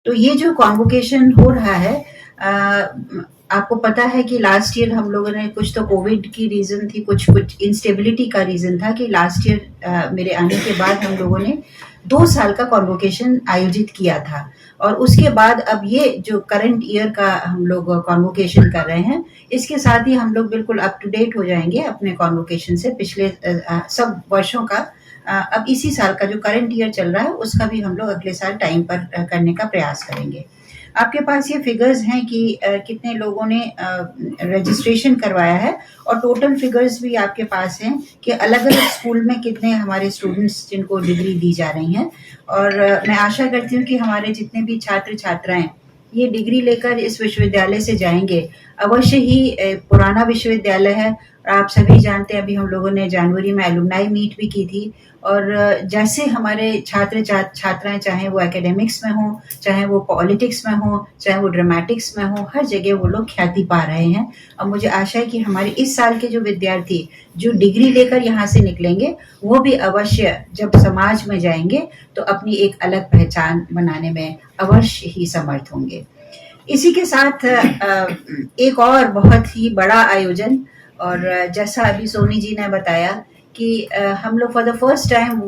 तो ये जो कॉन्वोकेशन हो रहा है, आपको पता है कि लास्ट ईयर हम लोगों ने कुछ तो कोविड की रीज़न थी, कुछ इंस्टेबिलिटी का रीज़न था कि लास्ट ईयर मेरे आने के बाद हम लोगों ने 2 साल का कॉन्वोकेशन आयोजित किया था और उसके बाद अब ये जो करंट ईयर का हम लोग कॉन्वोकेशन कर रहे हैं, इसके साथ ही हम लोग बिल्कुल अप टू डेट हो जाएंगे अपने कॉन्वोकेशन से पिछले सब वर्षों का। अब इसी साल का जो करंट ईयर चल रहा है उसका भी हम लोग अगले साल टाइम पर करने का प्रयास करेंगे। आपके पास ये फिगर्स हैं कि कितने लोगों ने रजिस्ट्रेशन करवाया है और टोटल फिगर्स भी आपके पास हैं कि अलग-अलग स्कूल में कितने हमारे स्टूडेंट्स जिनको डिग्री दी जा रही हैं। और मैं आशा करती हूँ कि हमारे जितने भी छात्र-छात्राएँ ये डिग्री लेकर इस विश्वविद्यालय से जाएँगे। अवश्य ही पुराना विश्वविद्यालय है और आप सभी जानते हैं अभी हम लोगों ने जनवरी में एलुमनाई मीट भी की थी और जैसे हमारे छात्राएँ चाहे वो एकेडमिक्स में हों, चाहे वो पॉलिटिक्स में हों, चाहे वो ड्रामेटिक्स में हों, हर जगह वो लोग ख्याति पा रहे हैं। और मुझे आशा है कि हमारे इस साल के जो विद्यार्थी जो डिग्री लेकर यहाँ से निकलेंगे, वो भी अवश्य जब समाज में जाएँगे तो अपनी एक अलग पहचान बनाने में अवश्य ही समर्थ होंगे। इसी के साथ एक और बहुत ही बड़ा आयोजन और जैसा अभी सोनी जी ने बताया कि हम लोग for the first time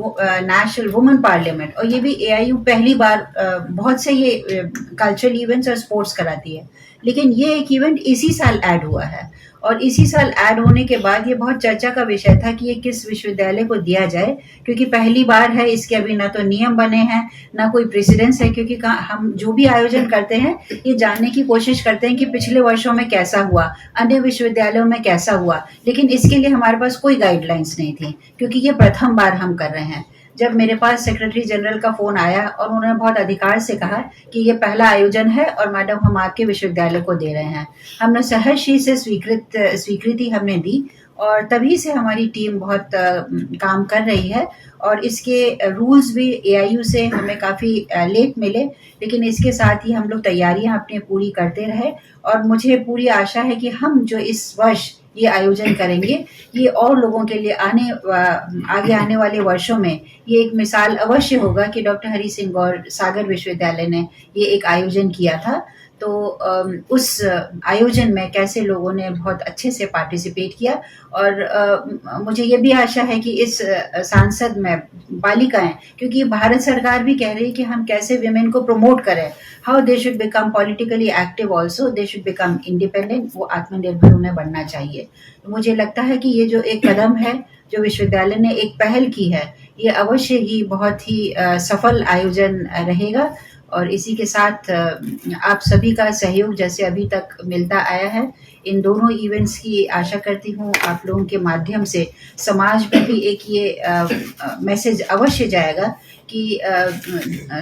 national women parliament, और ये भी एआईयू पहली बार, बहुत से ये कल्चरल इवेंट्स और स्पोर्ट्स कराती है, लेकिन ये एक इवेंट इसी साल ऐड हुआ है और इसी साल ऐड होने के बाद ये बहुत चर्चा का विषय था कि ये किस विश्वविद्यालय को दिया जाए, क्योंकि पहली बार है, इसके अभी ना तो नियम बने हैं ना कोई प्रेसिडेंस है, क्योंकि हम जो भी आयोजन करते हैं ये जानने की कोशिश करते हैं कि पिछले वर्षों में कैसा हुआ, अन्य विश्वविद्यालयों में कैसा हुआ, लेकिन इसके लिए हमारे पास कोई गाइडलाइंस नहीं थी क्योंकि ये प्रथम बार हम कर रहे हैं। जब मेरे पास सेक्रेटरी जनरल का फ़ोन आया और उन्होंने बहुत अधिकार से कहा कि ये पहला आयोजन है और मैडम हम आपके विश्वविद्यालय को दे रहे हैं, हमने सहर्षी से स्वीकृति हमने दी और तभी से हमारी टीम बहुत काम कर रही है और इसके रूल्स भी एआईयू से हमें काफ़ी लेट मिले, लेकिन इसके साथ ही हम लोग तैयारियां अपनी पूरी करते रहे और मुझे पूरी आशा है कि हम जो इस वर्ष ये आयोजन करेंगे ये और लोगों के लिए आगे आने वाले वर्षों में ये एक मिसाल अवश्य होगा कि डॉक्टर हरि सिंह गौर सागर विश्वविद्यालय ने ये एक आयोजन किया था, तो उस आयोजन में कैसे लोगों ने बहुत अच्छे से पार्टिसिपेट किया और मुझे ये भी आशा है कि इस सांसद में बालिकाएं, क्योंकि भारत सरकार भी कह रही है कि हम कैसे विमेन को प्रमोट करें, how they should become politically active, also they should become independent, वो आत्मनिर्भर उन्हें बनना चाहिए। तो मुझे लगता है कि ये जो एक कदम है जो विश्वविद्यालय ने एक पहल की है, ये अवश्य ही बहुत ही सफल आयोजन रहेगा और इसी के साथ आप सभी का सहयोग जैसे अभी तक मिलता आया है, इन दोनों इवेंट्स की आशा करती हूँ आप लोगों के माध्यम से समाज में भी एक ये मैसेज अवश्य जाएगा कि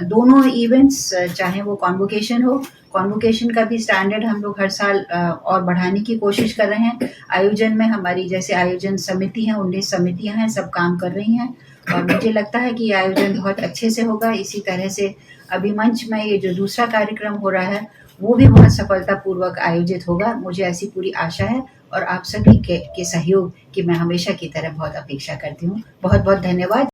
दोनों इवेंट्स, चाहे वो कॉन्वोकेशन हो, कॉन्वोकेशन का भी स्टैंडर्ड हम लोग हर साल और बढ़ाने की कोशिश कर रहे हैं। आयोजन में हमारी जैसे आयोजन समिति हैं, 19 समितियां हैं, सब काम कर रही हैं और मुझे लगता है कि ये आयोजन बहुत अच्छे से होगा। इसी तरह से अभी मंच में ये जो दूसरा कार्यक्रम हो रहा है वो भी बहुत सफलतापूर्वक आयोजित होगा, मुझे ऐसी पूरी आशा है और आप सभी के सहयोग की मैं हमेशा की तरह बहुत अपेक्षा करती हूँ। बहुत बहुत धन्यवाद।